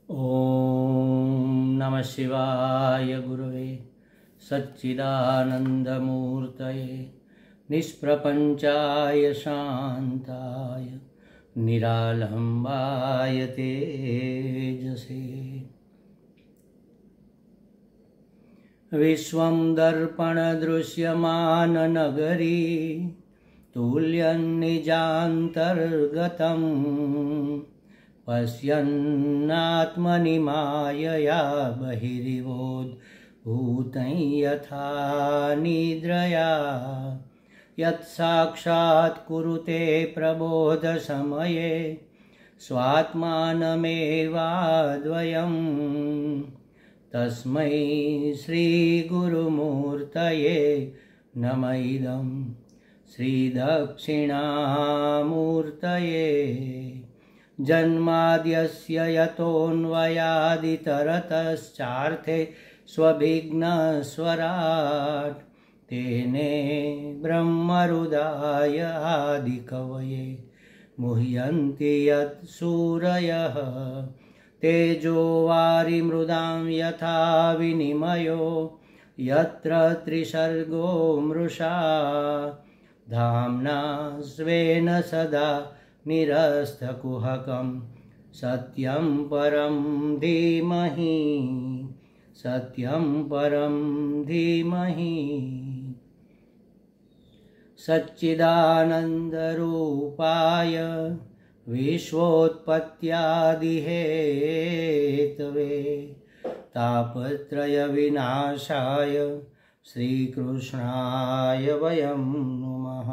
ओम नमः शिवाय गुरुवे सच्चिदानंदमूर्तये निष्प्रपंचाय शांताय निरालंबाय तेजसे विश्वं दर्पण दृश्यमान नगरी तुल्यं निजान्तर्गतम् पश्यन्नात्मनि मायया बहिरिवोद्भूतं यथा निद्रया यत्साक्षात् कुरुते प्रबोधसमये स्वात्मानमेवाद्वयम् तस्मै श्रीगुरुमूर्तये नमः इदं श्रीदक्षिणामूर्तये जन्माद्यस्य यतोऽन्वयादितरतश्चार्थे स्वभिघ्नस्वराट् तेने ब्रह्महृदाय आदिकवये मुह्यन्ति यत् सूरयः तेजो वारिमृदां यथा विनिमयो यत्र त्रिसर्गो मृषा धाम्ना स्वेन सदा निरस्तकुहकं सत्यं परं धीमहि सत्यं परं धीमहि सच्चिदानन्दरूपाय विश्वोत्पत्त्यादिहेतवे तापत्रयविनाशाय श्रीकृष्णाय वयं नुमः।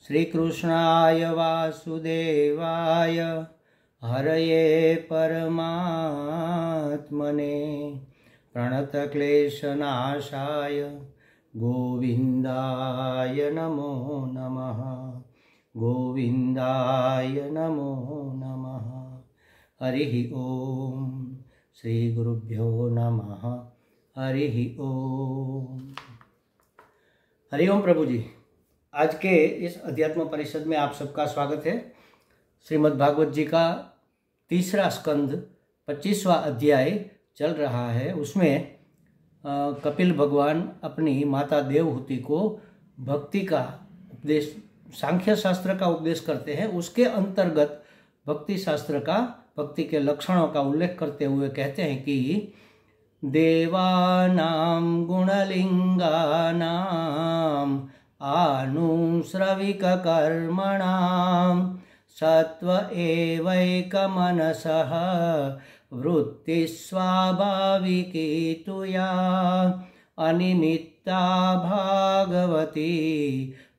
श्रीकृष्णाय वासुदेवाय हरये परमात्मने प्रणतक्लेशनाशाय गोविन्दाय नमो नमः गोविन्दाय नमो नमः। हरिः ओम श्री गुरुभ्यो नमः। हरिः ओम। हरि ओम प्रभु जी। आज के इस अध्यात्म परिषद में आप सबका स्वागत है। श्रीमद् भागवत जी का तीसरा स्कंद 25वां अध्याय चल रहा है। उसमें कपिल भगवान अपनी माता देवहूति को भक्ति का उपदेश, सांख्य शास्त्र का उपदेश करते हैं। उसके अंतर्गत भक्ति शास्त्र का, भक्ति के लक्षणों का उल्लेख करते हुए कहते हैं कि देवानां गुणलिंगानां आनुश्रविककर्मणां सत्व एवैकमनसः वृत्तिः स्वाभाविकी तु या अनिमित्ता भागवती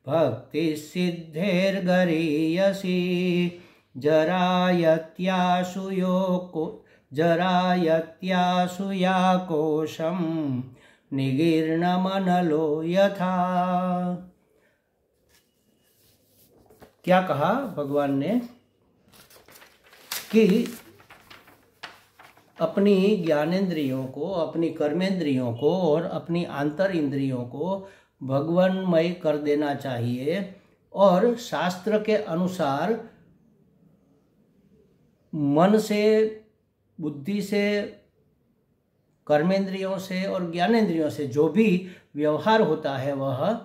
भक्तिः सिद्धेर्गरीयसी जरायत्याशु या कोशं निगीर्णमनलो यथा। क्या कहा भगवान ने कि अपनी ज्ञानेंद्रियों को, अपनी कर्मेंद्रियों को और अपनी आंतर इंद्रियों को भगवानमय कर देना चाहिए और शास्त्र के अनुसार मन से, बुद्धि से, कर्मेंद्रियों से और ज्ञानेंद्रियों से जो भी व्यवहार होता है वह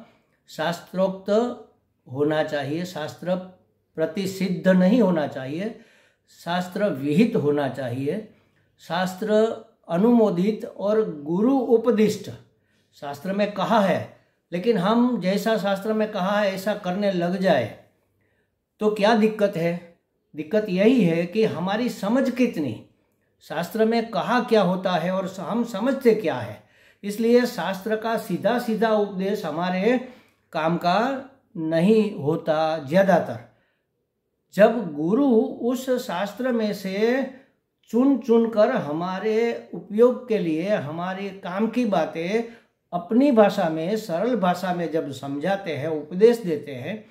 शास्त्रोक्त होना चाहिए, शास्त्र प्रतिसिद्ध नहीं होना चाहिए, शास्त्र विहित होना चाहिए, शास्त्र अनुमोदित और गुरु उपदिष्ट। शास्त्र में कहा है लेकिन हम जैसा शास्त्र में कहा है ऐसा करने लग जाए तो क्या दिक्कत है? दिक्कत यही है कि हमारी समझ कितनी, शास्त्र में कहा क्या होता है और हम समझते क्या है। इसलिए शास्त्र का सीधा सीधा उपदेश हमारे काम का नहीं होता ज्यादातर। जब गुरु उस शास्त्र में से चुन चुन कर हमारे उपयोग के लिए, हमारे काम की बातें अपनी भाषा में, सरल भाषा में जब समझाते हैं, उपदेश देते हैं,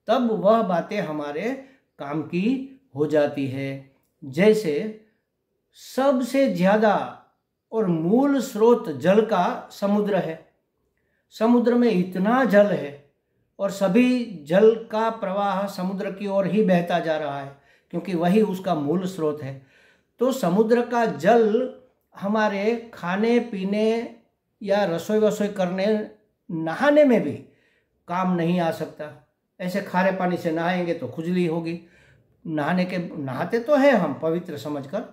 तब वह बातें हमारे काम की हो जाती है। जैसे सबसे ज्यादा और मूल स्रोत जल का समुद्र है। समुद्र में इतना जल है और सभी जल का प्रवाह समुद्र की ओर ही बहता जा रहा है, क्योंकि वही उसका मूल स्रोत है। तो समुद्र का जल हमारे खाने पीने या रसोई वसोई करने, नहाने में भी काम नहीं आ सकता। ऐसे खारे पानी से नहाएंगे तो खुजली होगी। नहाते तो है हम पवित्र समझकर,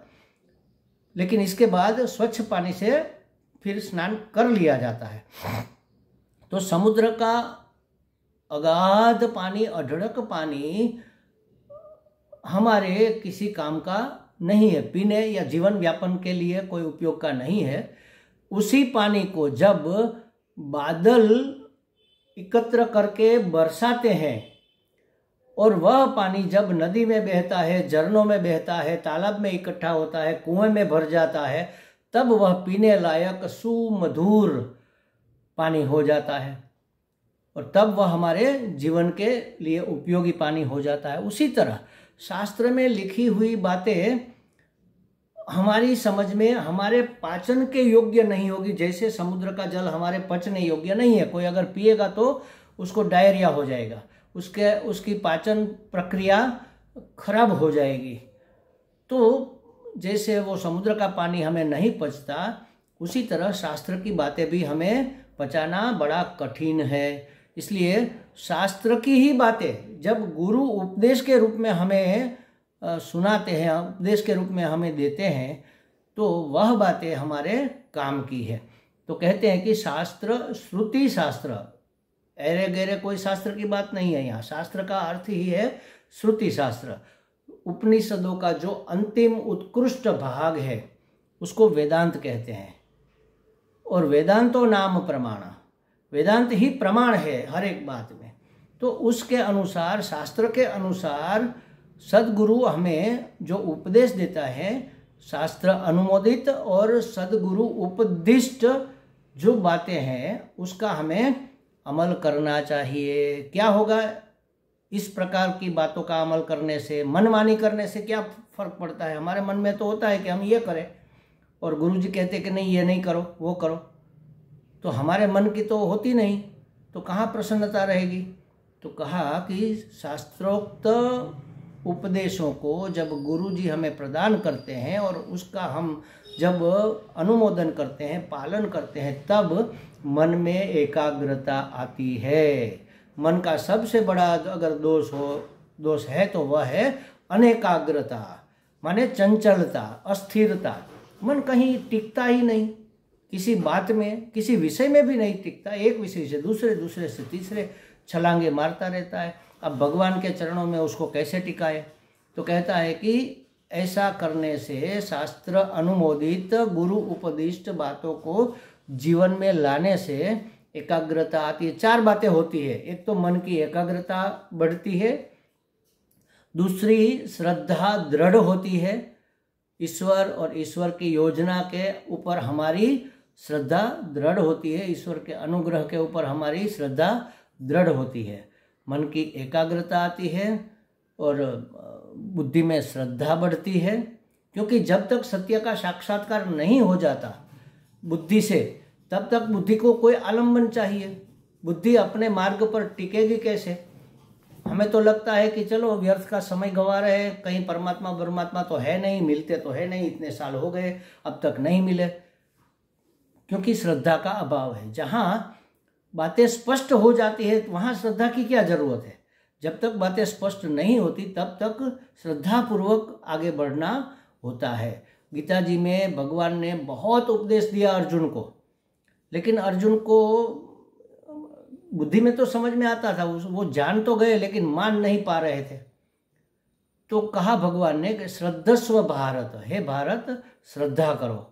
लेकिन इसके बाद स्वच्छ पानी से फिर स्नान कर लिया जाता है। तो समुद्र का अगाध पानी, अढळक पानी हमारे किसी काम का नहीं है, पीने या जीवन व्यापन के लिए कोई उपयोग का नहीं है। उसी पानी को जब बादल एकत्र करके बरसाते हैं और वह पानी जब नदी में बहता है, झरनों में बहता है, तालाब में इकट्ठा होता है, कुएं में भर जाता है, तब वह पीने लायक सुमधुर पानी हो जाता है और तब वह हमारे जीवन के लिए उपयोगी पानी हो जाता है। उसी तरह शास्त्र में लिखी हुई बातें हमारी समझ में, हमारे पाचन के योग्य नहीं होगी। जैसे समुद्र का जल हमारे पचने योग्य नहीं है, कोई अगर पिएगा तो उसको डायरिया हो जाएगा, उसकी पाचन प्रक्रिया खराब हो जाएगी। तो जैसे वो समुद्र का पानी हमें नहीं पचता, उसी तरह शास्त्र की बातें भी हमें पचाना बड़ा कठिन है। इसलिए शास्त्र की ही बातें जब गुरु उपदेश के रूप में हमें सुनाते हैं, उपदेश के रूप में हमें देते हैं, तो वह बातें हमारे काम की है। तो कहते हैं कि शास्त्र, श्रुति शास्त्र, ऐरे गैरे कोई शास्त्र की बात नहीं है यहाँ। शास्त्र का अर्थ ही है श्रुति शास्त्र। उपनिषदों का जो अंतिम उत्कृष्ट भाग है उसको वेदांत कहते हैं। और वेदांतो नाम प्रमाण, वेदांत ही प्रमाण है हर एक बात में। तो उसके अनुसार, शास्त्र के अनुसार सद्गुरु हमें जो उपदेश देता है, शास्त्र अनुमोदित और सद्गुरु उपदिष्ट जो बातें हैं, उसका हमें अमल करना चाहिए। क्या होगा इस प्रकार की बातों का अमल करने से? मनमानी करने से क्या फर्क पड़ता है? हमारे मन में तो होता है कि हम ये करें और गुरुजी कहते कि नहीं, ये नहीं करो, वो करो, तो हमारे मन की तो होती नहीं, तो कहाँ प्रसन्नता रहेगी? तो कहा कि शास्त्रोक्त उपदेशों को जब गुरुजी हमें प्रदान करते हैं और उसका हम जब अनुमोदन करते हैं, पालन करते हैं, तब मन में एकाग्रता आती है। मन का सबसे बड़ा अगर दोष है तो वह है अनेकाग्रता, माने चंचलता, अस्थिरता। मन कहीं टिकता ही नहीं, किसी बात में, किसी विषय में भी नहीं टिकता। एक विषय से दूसरे, दूसरे से तीसरे छलांगे मारता रहता है। अब भगवान के चरणों में उसको कैसे टिकाए? तो कहता है कि ऐसा करने से शास्त्र अनुमोदित गुरु उपदिष्ट बातों को जीवन में लाने से एकाग्रता आती है। 4 बातें होती है। एक तो मन की एकाग्रता बढ़ती है, दूसरी श्रद्धा दृढ़ होती है, ईश्वर और ईश्वर की योजना के ऊपर हमारी श्रद्धा दृढ़ होती है, ईश्वर के अनुग्रह के ऊपर हमारी श्रद्धा दृढ़ होती है। मन की एकाग्रता आती है और बुद्धि में श्रद्धा बढ़ती है, क्योंकि जब तक सत्य का साक्षात्कार नहीं हो जाता बुद्धि से, तब तक बुद्धि को कोई आलम्बन चाहिए। बुद्धि अपने मार्ग पर टिकेगी कैसे? हमें तो लगता है कि चलो व्यर्थ का समय गंवा रहे हैं, कहीं परमात्मा तो है नहीं, मिलते तो है नहीं, इतने साल हो गए अब तक नहीं मिले, क्योंकि श्रद्धा का अभाव है। जहाँ बातें स्पष्ट हो जाती है वहाँ श्रद्धा की क्या जरूरत है? जब तक बातें स्पष्ट नहीं होती तब तक श्रद्धापूर्वक आगे बढ़ना होता है। गीता जी में भगवान ने बहुत उपदेश दिया अर्जुन को, लेकिन अर्जुन को बुद्धि में तो समझ में आता था, वो जान तो गए लेकिन मान नहीं पा रहे थे। तो कहा भगवान ने कि श्रद्धस्व भारत, हे भारत श्रद्धा करो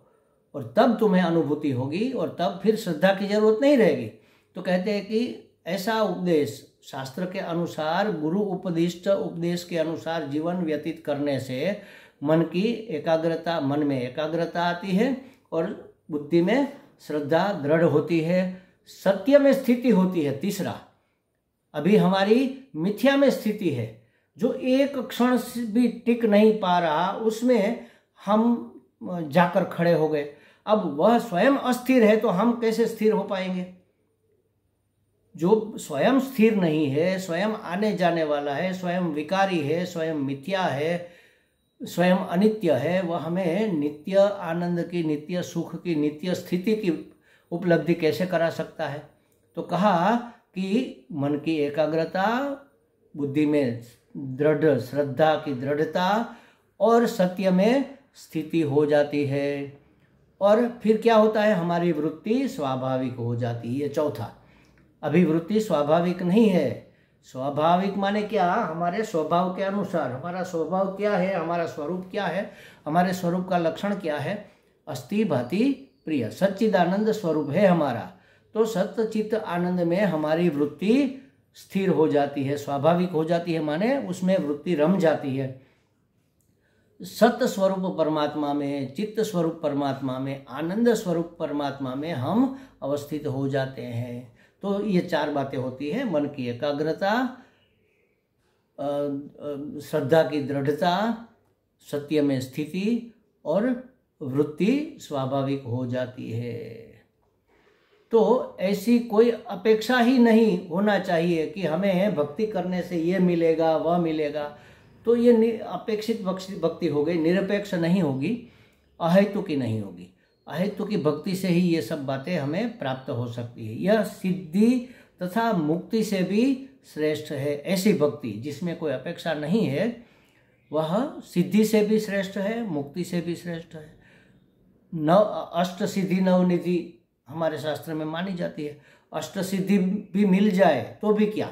और तब तुम्हें अनुभूति होगी और तब फिर श्रद्धा की जरूरत नहीं रहेगी। तो कहते हैं कि ऐसा उपदेश शास्त्र के अनुसार, गुरु उपदिष्ट उपदेश के अनुसार जीवन व्यतीत करने से मन की एकाग्रता, मन में एकाग्रता आती है और बुद्धि में श्रद्धा दृढ़ होती है, सत्य में स्थिति होती है। तीसरा, अभी हमारी मिथ्या में स्थिति है, जो एक क्षण भी टिक नहीं पा रहा, उसमें हम जाकर खड़े हो गए। अब वह स्वयं अस्थिर है तो हम कैसे स्थिर हो पाएंगे? जो स्वयं स्थिर नहीं है, स्वयं आने जाने वाला है, स्वयं विकारी है, स्वयं मिथ्या है, स्वयं अनित्य है, वह हमें नित्य आनंद की, नित्य सुख की, नित्य स्थिति की उपलब्धि कैसे करा सकता है? तो कहा कि मन की एकाग्रता, बुद्धि में दृढ़ श्रद्धा की दृढ़ता और सत्य में स्थिति हो जाती है। और फिर क्या होता है? हमारी वृत्ति स्वाभाविक हो जाती है। चौथा, अभिवृत्ति स्वाभाविक नहीं है। स्वाभाविक माने क्या? हमारे स्वभाव के अनुसार। हमारा स्वभाव क्या है? हमारा स्वरूप क्या है? हमारे स्वरूप का लक्षण क्या है? अस्ति भाति प्रिय, सच्चिदानंद स्वरूप है हमारा। तो सत्य चित्त आनंद में हमारी वृत्ति स्थिर हो जाती है, स्वाभाविक हो जाती है, माने उसमें वृत्ति रम जाती है। सत्य स्वरूप परमात्मा में, चित्त स्वरूप परमात्मा में, आनंद स्वरूप परमात्मा में हम अवस्थित हो जाते हैं। तो ये चार बातें होती हैं: मन की एकाग्रता, श्रद्धा की दृढ़ता, सत्य में स्थिति और वृत्ति स्वाभाविक हो जाती है। तो ऐसी कोई अपेक्षा ही नहीं होना चाहिए कि हमें भक्ति करने से ये मिलेगा वह मिलेगा। तो ये अपेक्षित भक्ति हो गई, निरपेक्ष नहीं होगी, अहेतु की नहीं होगी। अहेतु की भक्ति से ही ये सब बातें हमें प्राप्त हो सकती है। यह सिद्धि तथा मुक्ति से भी श्रेष्ठ है। ऐसी भक्ति जिसमें कोई अपेक्षा नहीं है, वह सिद्धि से भी श्रेष्ठ है, मुक्ति से भी श्रेष्ठ है। अष्ट सिद्धि नवनिधि हमारे शास्त्र में मानी जाती है। अष्ट सिद्धि भी मिल जाए तो भी क्या,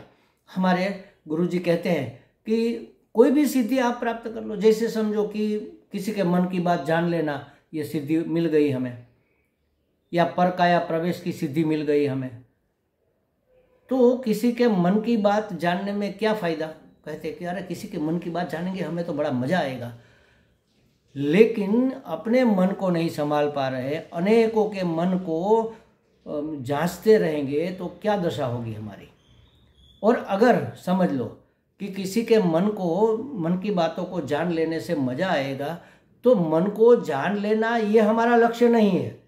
हमारे गुरुजी कहते हैं कि कोई भी सिद्धि आप प्राप्त कर लो। जैसे समझो कि किसी के मन की बात जान लेना, ये सिद्धि मिल गई हमें, या परकाया प्रवेश की सिद्धि मिल गई हमें। तो किसी के मन की बात जानने में क्या फायदा? कहते कि अरे किसी के मन की बात जानेंगे हमें तो बड़ा मजा आएगा, लेकिन अपने मन को नहीं संभाल पा रहे, अनेकों के मन को जांचते रहेंगे तो क्या दशा होगी हमारी। और अगर समझ लो कि किसी के मन की बातों को जान लेने से मजा आएगा, तो मन को जान लेना ये हमारा लक्ष्य नहीं है।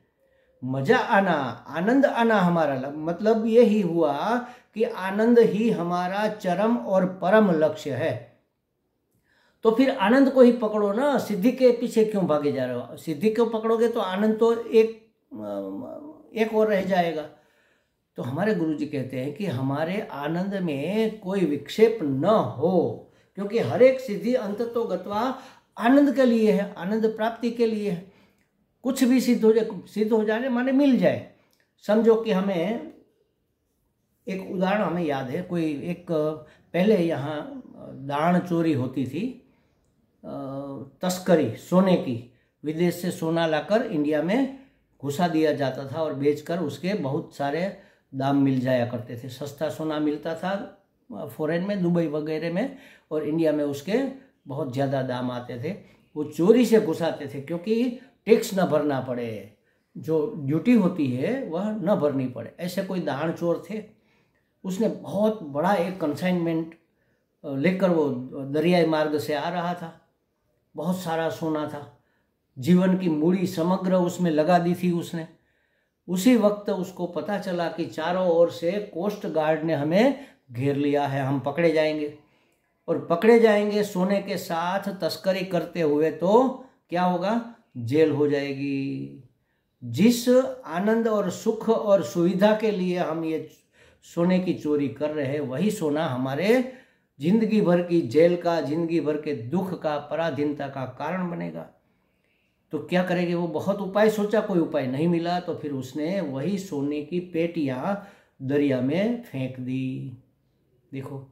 मजा आना, आनंद आना हमारा मतलब ये ही हुआ कि आनंद ही हमारा चरम और परम लक्ष्य है। तो फिर आनंद को ही पकड़ो ना, सिद्धि के पीछे क्यों भागे जा रहे हो? सिद्धि को पकड़ोगे तो आनंद तो एक और रह जाएगा। तो हमारे गुरुजी कहते हैं कि हमारे आनंद में कोई विक्षेप न हो, क्योंकि हर एक सिद्धि अंततो गत्वा आनंद के लिए है, आनंद प्राप्ति के लिए है। कुछ भी सिद्ध हो जाने माने मिल जाए। समझो कि हमें एक उदाहरण हमें याद है, कोई एक पहले यहाँ दान चोरी होती थी, तस्करी सोने की, विदेश से सोना लाकर इंडिया में घुसा दिया जाता था और बेचकर उसके बहुत सारे दाम मिल जाया करते थे। सस्ता सोना मिलता था फॉरेन में, दुबई वगैरह में, और इंडिया में उसके बहुत ज़्यादा दाम आते थे। वो चोरी से घुसाते थे क्योंकि टैक्स न भरना पड़े, जो ड्यूटी होती है वह न भरनी पड़े। ऐसे कोई दान चोर थे, उसने बहुत बड़ा एक कंसाइनमेंट लेकर वो दरियाई मार्ग से आ रहा था। बहुत सारा सोना था, जीवन की मूड़ी समग्र उसमें लगा दी थी उसने। उसी वक्त उसको पता चला कि चारों ओर से कोस्ट गार्ड ने हमें घेर लिया है, हम पकड़े जाएंगे। और पकड़े जाएंगे सोने के साथ तस्करी करते हुए तो क्या होगा? जेल हो जाएगी। जिस आनंद और सुख और सुविधा के लिए हम ये सोने की चोरी कर रहे हैं, वही सोना हमारे जिंदगी भर की जेल का, जिंदगी भर के दुख का, पराधीनता का कारण बनेगा। तो क्या करेंगे? वो बहुत उपाय सोचा, कोई उपाय नहीं मिला, तो फिर उसने वही सोने की पेटियां दरिया में फेंक दी। देखो,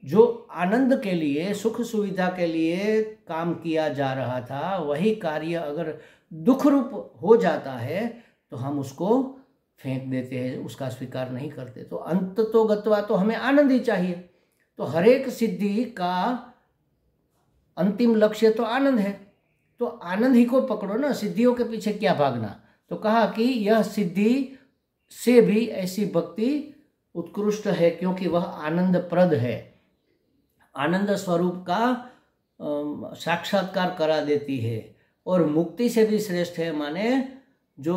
जो आनंद के लिए, सुख सुविधा के लिए काम किया जा रहा था, वही कार्य अगर दुख रूप हो जाता है तो हम उसको फेंक देते हैं, उसका स्वीकार नहीं करते। तो अंत तो गत्वा तो हमें आनंद ही चाहिए। तो हर एक सिद्धि का अंतिम लक्ष्य तो आनंद है। तो आनंद ही को पकड़ो ना, सिद्धियों के पीछे क्या भागना। तो कहा कि यह सिद्धि से भी ऐसी भक्ति उत्कृष्ट है क्योंकि वह आनंद प्रद है, आनंद स्वरूप का साक्षात्कार करा देती है। और मुक्ति से भी श्रेष्ठ है, माने जो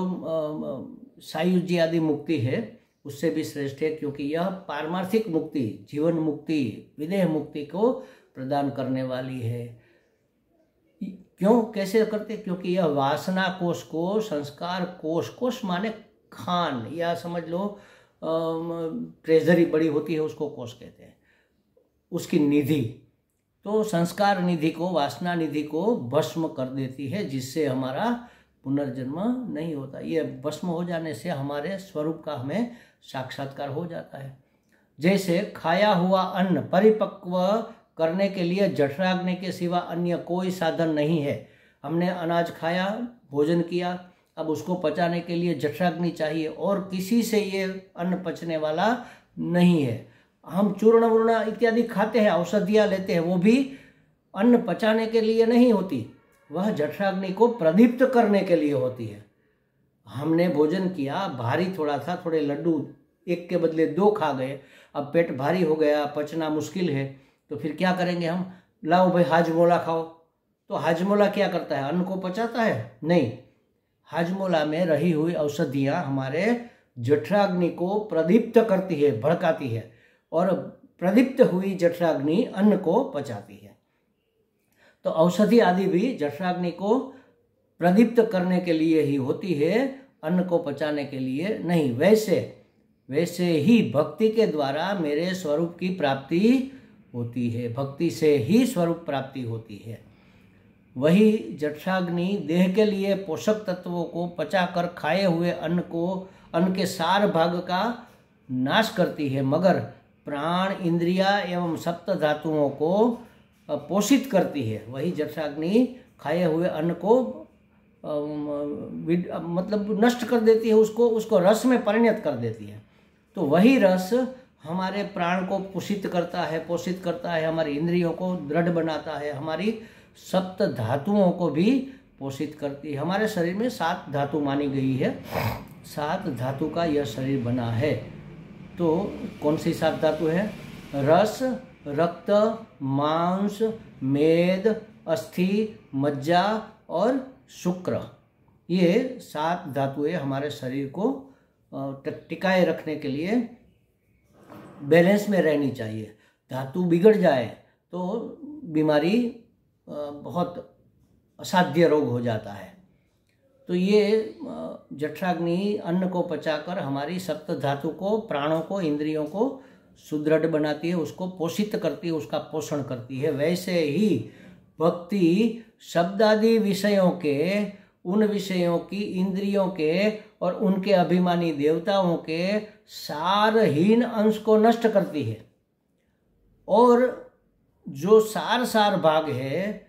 सायुज्य आदि मुक्ति है उससे भी श्रेष्ठ है, क्योंकि यह पारमार्थिक मुक्ति, जीवन मुक्ति, विदेह मुक्ति को प्रदान करने वाली है। क्यों, कैसे करते? क्योंकि यह वासना कोष को, संस्कार कोष, कोष माने खान, या समझ लो ट्रेजरी बड़ी होती है उसको कोष कहते हैं, उसकी निधि। तो संस्कार निधि को, वासना निधि को भस्म कर देती है, जिससे हमारा पुनर्जन्म नहीं होता। ये भस्म हो जाने से हमारे स्वरूप का हमें साक्षात्कार हो जाता है। जैसे खाया हुआ अन्न परिपक्व करने के लिए जठराग्नि के सिवा अन्य कोई साधन नहीं है। हमने अनाज खाया, भोजन किया, अब उसको पचाने के लिए जठराग्नि चाहिए, और किसी से ये अन्न पचने वाला नहीं है। हम चूर्ण वूर्ण इत्यादि खाते हैं, औषधियाँ लेते हैं, वो भी अन्न पचाने के लिए नहीं होती, वह जठराग्नि को प्रदीप्त करने के लिए होती है। हमने भोजन किया, भारी थोड़ा था, थोड़े लड्डू एक के बदले 2 खा गए, अब पेट भारी हो गया, पचना मुश्किल है, तो फिर क्या करेंगे हम? लाओ भाई हाजमोला खाओ। तो हाजमोला क्या करता है? अन्न को पचाता है? नहीं। हाजमोला में रही हुई औषधियाँ हमारे जठराग्नि को प्रदीप्त करती है, भड़काती है, और प्रदीप्त हुई जठराग्नि अन्न को पचाती है। तो औषधि आदि भी जठराग्नि को प्रदीप्त करने के लिए ही होती है, अन्न को पचाने के लिए नहीं। वैसे ही भक्ति के द्वारा मेरे स्वरूप की प्राप्ति होती है, भक्ति से ही स्वरूप प्राप्ति होती है। वही जठराग्नि देह के लिए पोषक तत्वों को पचाकर खाए हुए अन्न के सार भाग का नाश करती है, मगर प्राण, इंद्रिया एवं सप्त धातुओं को पोषित करती है। वही जठराग्नि खाए हुए अन्न को मतलब नष्ट कर देती है, उसको रस में परिणत कर देती है। तो वही रस हमारे प्राण को पोषित करता है, हमारी इंद्रियों को दृढ़ बनाता है, हमारी सप्त धातुओं को भी पोषित करती है। हमारे शरीर में 7 धातु मानी गई है, 7 धातु का यह शरीर बना है। तो कौन सी 7 धातु है? रस, रक्त, मांस, मेद, अस्थि, मज्जा और शुक्र। ये 7 धातुएं हमारे शरीर को टिकाए रखने के लिए बैलेंस में रहनी चाहिए। धातु बिगड़ जाए तो बीमारी, बहुत असाध्य रोग हो जाता है। तो ये जठराग्नि अन्न को पचाकर हमारी सप्त धातु को, प्राणों को, इंद्रियों को सुदृढ़ बनाती है, उसको पोषित करती है, उसका पोषण करती है। वैसे ही भक्ति शब्दादि विषयों के, उन विषयों की, इंद्रियों के और उनके अभिमानी देवताओं के सारहीन अंश को नष्ट करती है, और जो सार भाग है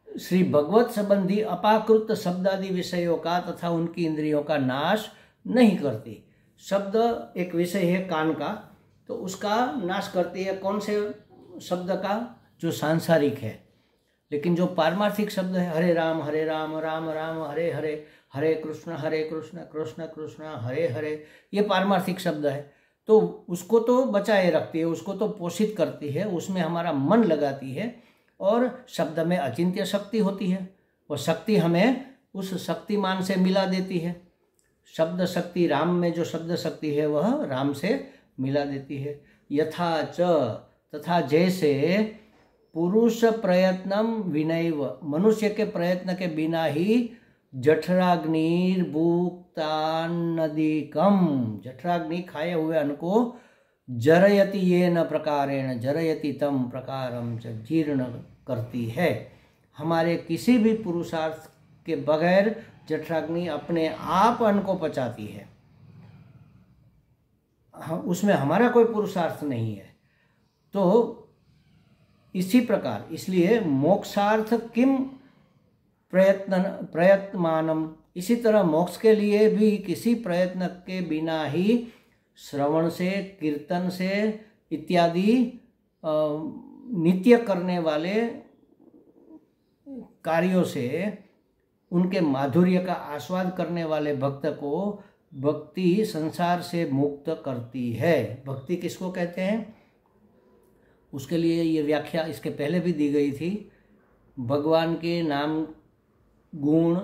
श्री भगवत संबंधी अपाकृत शब्दादि विषयों का तथा उनकी इंद्रियों का नाश नहीं करती। शब्द एक विषय है कान का, तो उसका नाश करती है। कौन से शब्द का? जो सांसारिक है। लेकिन जो पारमार्थिक शब्द है, हरे राम राम राम हरे हरे, हरे कृष्ण कृष्ण कृष्ण हरे हरे, ये पारमार्थिक शब्द है। तो उसको तो बचाए रखती है, उसको तो पोषित करती है, उसमें हमारा मन लगाती है, और शब्द में अचिंत्य शक्ति होती है। वो शक्ति हमें उस शक्तिमान से मिला देती है। शब्द शक्ति, राम में जो शब्द शक्ति है वह राम से मिला देती है। यथा च, तथा जैसे पुरुष प्रयत्नम विनैव, मनुष्य के प्रयत्न के बिना ही जठराग्निर्भुक्तान्नदिकम, जठराग्नि खाए हुए अन्न को जरयति येन प्रकारेण जरयति तम प्रकारम च जीर्ण करती है। हमारे किसी भी पुरुषार्थ के बगैर जठराग्नि अपने आप अन्न को पचाती है, उसमें हमारा कोई पुरुषार्थ नहीं है। तो इसी प्रकार, इसलिए मोक्षार्थ किम प्रयत्नमानम, इसी तरह मोक्ष के लिए भी किसी प्रयत्न के बिना ही श्रवण से, कीर्तन से इत्यादि नित्य करने वाले कार्यों से उनके माधुर्य का आस्वाद करने वाले भक्त को भक्ति संसार से मुक्त करती है। भक्ति किसको कहते हैं? उसके लिए ये व्याख्या इसके पहले भी दी गई थी। भगवान के नाम, गुण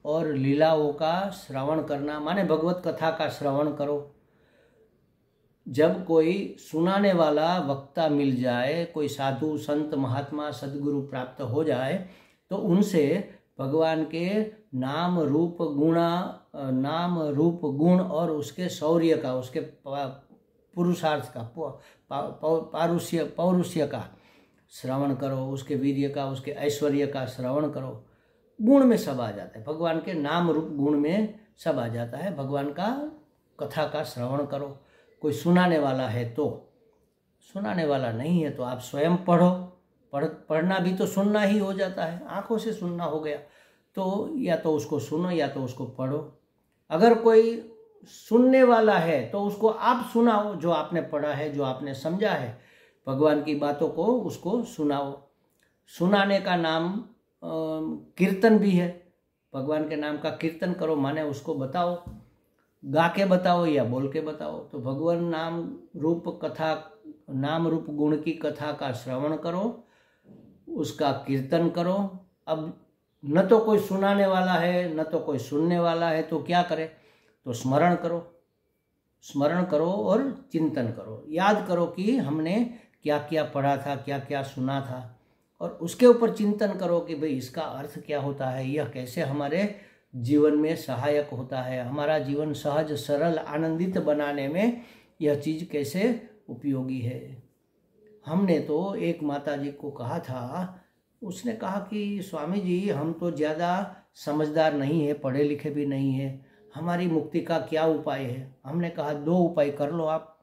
और लीलाओं का श्रवण करना, माने भगवत कथा का श्रवण करो। जब कोई सुनाने वाला वक्ता मिल जाए, कोई साधु संत महात्मा सदगुरु प्राप्त हो जाए, तो उनसे भगवान के नाम रूप गुण और उसके शौर्य का, उसके पुरुषार्थ का, पौरुष्य का श्रवण करो, उसके वीर्य का, उसके ऐश्वर्य का श्रवण करो। गुण में सब आ जाता है, भगवान के नाम रूप गुण में सब आ जाता है। भगवान का कथा का श्रवण करो। कोई सुनाने वाला है तो, सुनाने वाला नहीं है तो आप स्वयं पढ़ो। पढ़ना भी तो सुनना ही हो जाता है, आंखों से सुनना हो गया। तो या तो उसको सुनो या तो उसको पढ़ो। अगर कोई सुनने वाला है तो उसको आप सुनाओ, जो आपने पढ़ा है, जो आपने समझा है भगवान की बातों को, उसको सुनाओ। सुनाने का नाम कीर्तन भी है। भगवान के नाम का कीर्तन करो, माने उसको बताओ, गा के बताओ या बोल के बताओ। तो भगवान नाम रूप गुण की कथा का श्रवण करो, उसका कीर्तन करो। अब न तो कोई सुनाने वाला है न तो कोई सुनने वाला है, तो क्या करे? तो स्मरण करो और चिंतन करो। याद करो कि हमने क्या क्या पढ़ा था, क्या क्या सुना था, और उसके ऊपर चिंतन करो कि भाई इसका अर्थ क्या होता है, यह कैसे हमारे जीवन में सहायक होता है, हमारा जीवन सहज सरल आनंदित बनाने में यह चीज़ कैसे उपयोगी है। हमने तो एक माता जी को कहा था, उसने कहा कि स्वामी जी हम तो ज़्यादा समझदार नहीं है, पढ़े लिखे भी नहीं है, हमारी मुक्ति का क्या उपाय है? हमने कहा 2 उपाय कर लो आप,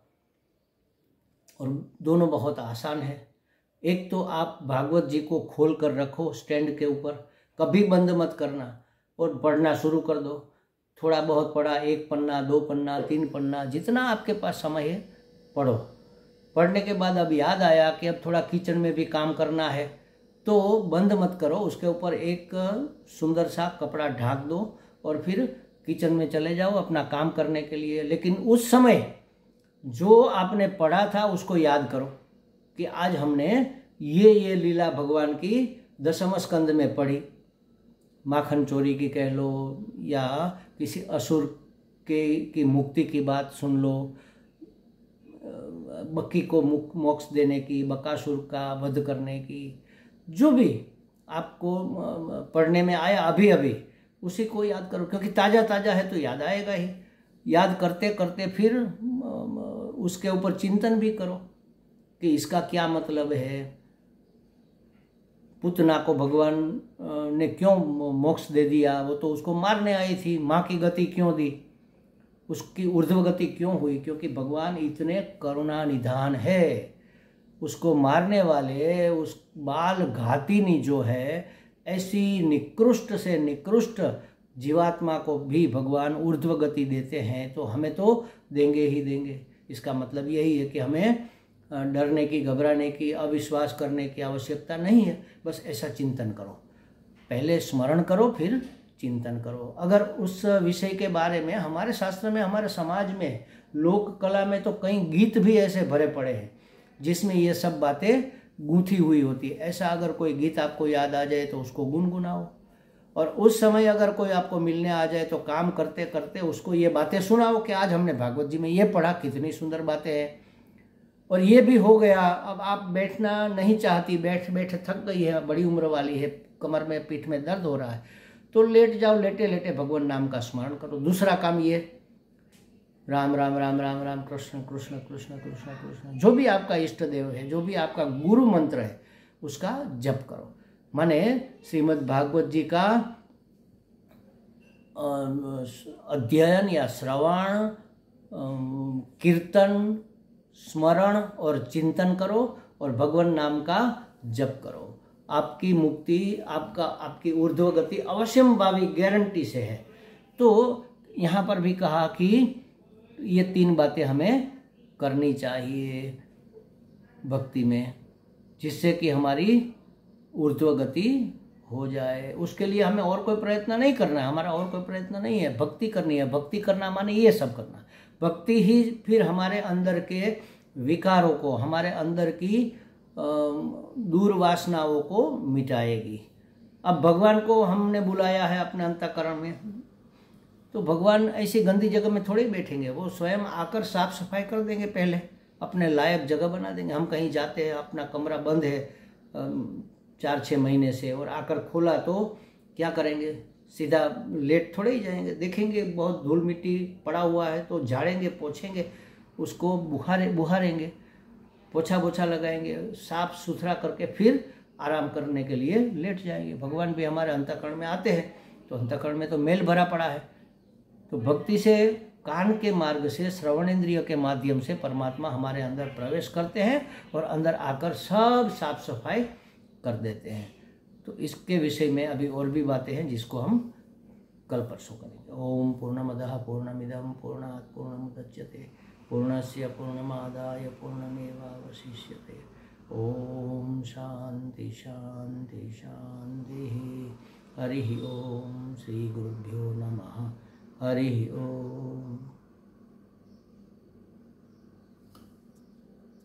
और दोनों बहुत आसान है। एक तो आप भागवत जी को खोल कर रखो स्टैंड के ऊपर, कभी बंद मत करना, और पढ़ना शुरू कर दो। थोड़ा बहुत पढ़ा, 1 पन्ना 2 पन्ना 3 पन्ना, जितना आपके पास समय है पढ़ो। पढ़ने के बाद अब याद आया कि अब थोड़ा किचन में भी काम करना है, तो बंद मत करो, उसके ऊपर एक सुंदर सा कपड़ा ढाक दो और फिर किचन में चले जाओ अपना काम करने के लिए। लेकिन उस समय जो आपने पढ़ा था उसको याद करो कि आज हमने ये लीला भगवान की 10वें स्कंद में पढ़ी, माखन चोरी की कह लो, या किसी असुर की मुक्ति की बात सुन लो, बक्की को मोक्ष देने की, बकासुर का वध करने की, जो भी आपको पढ़ने में आया अभी उसी को याद करो, क्योंकि ताज़ा ताज़ा है तो याद आएगा ही। याद करते करते फिर उसके ऊपर चिंतन भी करो कि इसका क्या मतलब है। पुतना को भगवान ने क्यों मोक्ष दे दिया? वो तो उसको मारने आई थी, माँ की गति क्यों दी, उसकी ऊर्ध्व गति क्यों हुई? क्योंकि भगवान इतने करुणा निधान है। उसको मारने वाले उस बाल घातिनी जो है, ऐसी निकृष्ट से निकृष्ट जीवात्मा को भी भगवान ऊर्ध्व गति देते हैं, तो हमें तो देंगे ही देंगे। इसका मतलब यही है कि हमें डरने की, घबराने की, अविश्वास करने की आवश्यकता नहीं है। बस ऐसा चिंतन करो, पहले स्मरण करो फिर चिंतन करो। अगर उस विषय के बारे में हमारे शास्त्र में, हमारे समाज में, लोक कला में तो कई गीत भी ऐसे भरे पड़े हैं जिसमें ये सब बातें गूंथी हुई होती है। ऐसा अगर कोई गीत आपको याद आ जाए तो उसको गुनगुनाओ, और उस समय अगर कोई आपको मिलने आ जाए तो काम करते करते उसको ये बातें सुनाओ कि आज हमने भागवत जी में ये पढ़ा, कितनी सुंदर बातें हैं, और ये भी हो गया। अब आप बैठना नहीं चाहती, बैठ बैठे थक गई है, बड़ी उम्र वाली है, कमर में पीठ में दर्द हो रहा है, तो लेट जाओ, लेटे लेटे भगवान नाम का स्मरण करो। दूसरा काम ये, राम राम राम राम राम, कृष्ण कृष्ण कृष्ण कृष्ण कृष्ण, जो भी आपका इष्ट देव है, जो भी आपका गुरु मंत्र है, उसका जप करो। माने श्रीमद् भागवत जी का अध्ययन या श्रवण, कीर्तन, स्मरण और चिंतन करो, और भगवान नाम का जप करो। आपकी मुक्ति, आपकी ऊर्ध्व गति अवश्यम भावी गारंटी से है। तो यहाँ पर भी कहा कि ये 3 बातें हमें करनी चाहिए भक्ति में, जिससे कि हमारी ऊर्ध्व गति हो जाए। उसके लिए हमें और कोई प्रयत्न नहीं करना है, हमारा और कोई प्रयत्न नहीं है, भक्ति करनी है। भक्ति करना माने ये सब करना। भक्ति ही फिर हमारे अंदर के विकारों को, हमारे अंदर की दूर वासनाओं को मिटाएगी। अब भगवान को हमने बुलाया है अपने अंतःकरण में, तो भगवान ऐसी गंदी जगह में थोड़ी बैठेंगे, वो स्वयं आकर साफ सफाई कर देंगे, पहले अपने लायक जगह बना देंगे। हम कहीं जाते हैं, अपना कमरा बंद है, 4-6 महीने से, और आकर खोला तो क्या करेंगे, सीधा लेट थोड़े ही जाएंगे। देखेंगे बहुत धूल मिट्टी पड़ा हुआ है तो झाड़ेंगे, पोछेंगे, उसको बुहारेंगे, पोछा लगाएंगे, साफ सुथरा करके फिर आराम करने के लिए लेट जाएंगे। भगवान भी हमारे अंतःकरण में आते हैं, तो अंतःकरण में तो मेल भरा पड़ा है। तो भक्ति से, कान के मार्ग से, श्रवण इंद्रिय के माध्यम से परमात्मा हमारे अंदर प्रवेश करते हैं और अंदर आकर सब साफ सफाई कर देते हैं। तो इसके विषय में अभी और भी बातें हैं जिसको हम कल परसों करेंगे। ओम पूर्णमदः पूर्णमिदं पूर्णात् पूर्णमुदच्यते पूर्णस्य पूर्णमादाय पूर्णमेवावशिष्यते। ओम शांति शांति शांति। हरि ओम। श्री गुरुभ्यो नमः। हरि ओम।